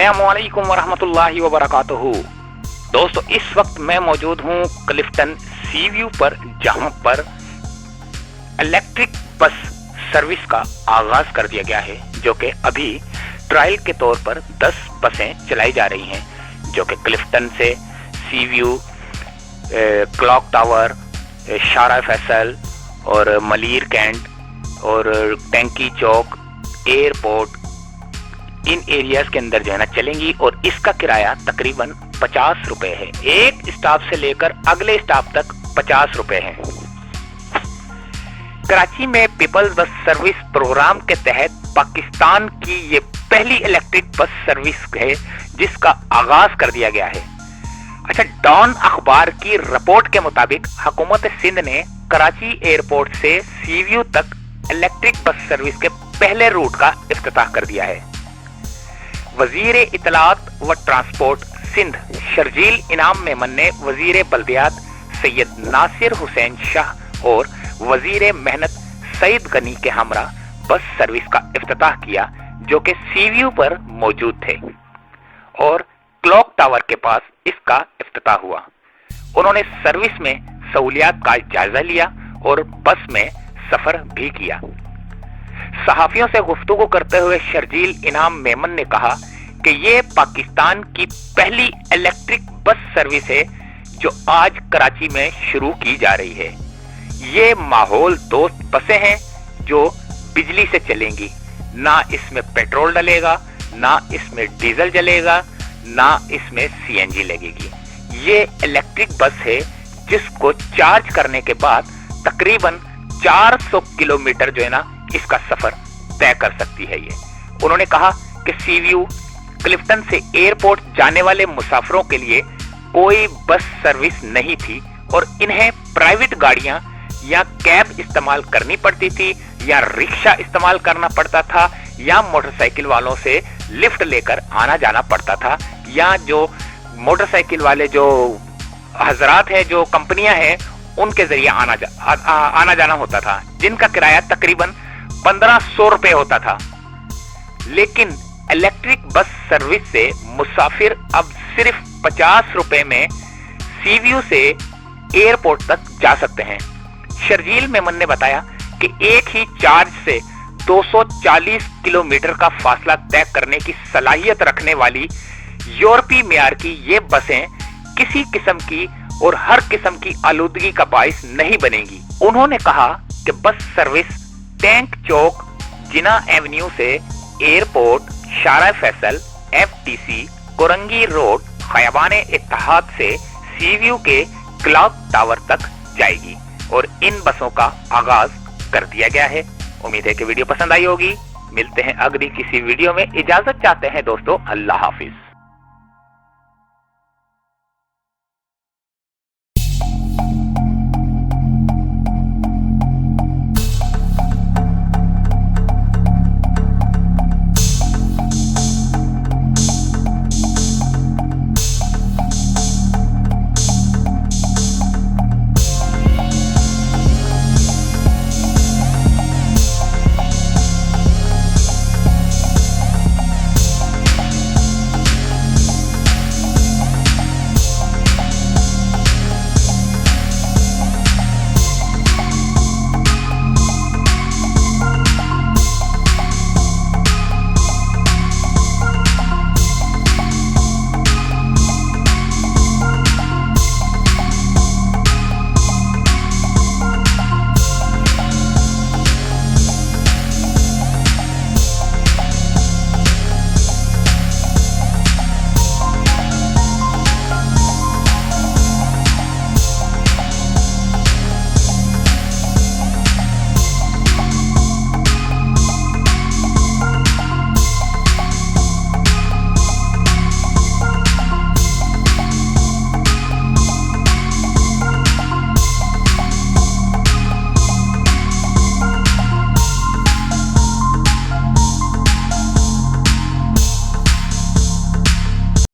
अस्सलामुअलैकुम वरहमतुल्लाहि वबरकातुहू। दोस्तों, इस वक्त मैं मौजूद हूँ क्लिफ्टन सी व्यू पर, जहाँ पर इलेक्ट्रिक बस सर्विस का आगाज कर दिया गया है, जो कि अभी ट्रायल के तौर पर 10 बसें चलाई जा रही हैं, जो कि क्लिफ्टन से सी व्यू, क्लॉक टावर, शारा फैसल और मलीर कैंट और टैंकी चौक, एयरपोर्ट, इन एरियाज के अंदर जो है ना चलेंगी। और इसका किराया तकरीबन 50 रुपए है। एक स्टॉप से लेकर अगले स्टॉप तक 50 रुपए है। कराची में पीपल्स बस सर्विस प्रोग्राम के तहत पाकिस्तान की ये पहली इलेक्ट्रिक बस सर्विस है, जिसका आगाज कर दिया गया है। अच्छा, डॉन अखबार की रिपोर्ट के मुताबिक हुकूमत सिंध ने कराची एयरपोर्ट से सी व्यू तक इलेक्ट्रिक बस सर्विस के पहले रूट का इफ्तिताह कर दिया है। वजीर इत्तलात व ट्रांसपोर्ट सिंध शर्जील इनाम मेमन ने वजीर बल्दियात सैयद नासिर हुसैन शाह और वजीर मेहनत सईद गनी के हमरा बस सर्विस का इफ्तिताह किया, जो कि सी व्यू पर मौजूद थे, और क्लॉक टावर के पास इसका इफ्तिताह हुआ। उन्होंने सर्विस में सहूलियात का जायजा लिया और बस में सफर भी किया। सहाफियों से गुफ्तगू करते हुए शर्जील इनाम मेमन ने कहा कि ये पाकिस्तान की पहली इलेक्ट्रिक बस सर्विस है जो आज कराची में शुरू की जा रही है। ये माहौल दोस्त बसें हैं जो बिजली से चलेंगी, ना इसमें पेट्रोल डलेगा, ना इसमें डीजल जलेगा, ना इसमें सीएनजी लगेगी। ये इलेक्ट्रिक बस है जिसको चार्ज करने के बाद तकरीबन 400 किलोमीटर जो है ना इसका सफर तय कर सकती है। ये उन्होंने कहा कि सी व्यू क्लिफ्टन से एयरपोर्ट जाने वाले मुसाफिरों के लिए कोई बस सर्विस नहीं थी और इन्हें प्राइवेट गाड़ियां या कैब इस्तेमाल करनी पड़ती थी, या रिक्शा इस्तेमाल करना पड़ता था, या मोटरसाइकिल वालों से लिफ्ट लेकर आना जाना पड़ता था, या जो मोटरसाइकिल वाले जो हजरात हैं, जो कंपनियां हैं, उनके जरिए आना जाना होता था, जिनका किराया तकरीबन 1500 रुपए होता था। लेकिन इलेक्ट्रिक बस सर्विस से मुसाफिर अब सिर्फ 50 रुपए में सी व्यू से एयरपोर्ट तक जा सकते हैं। शर्जील मेमन ने बताया कि एक ही चार्ज से 240 किलोमीटर का फासला तय करने की सलाहियत रखने वाली यूरोपीय मियार की ये बसें किसी किस्म की और हर किस्म की आलूदगी का बाइस नहीं बनेगी। उन्होंने कहा कि बस सर्विस टैंक चौक, जिना एवेन्यू से एयरपोर्ट, शारा फैसल, एफटीसी, कोरंगी रोड, खयाबान इत्तेहाद से सी व्यू के क्लॉक टावर तक जाएगी, और इन बसों का आगाज कर दिया गया है। उम्मीद है कि वीडियो पसंद आई होगी। मिलते हैं अगली किसी वीडियो में। इजाजत चाहते हैं दोस्तों। अल्लाह हाफिज।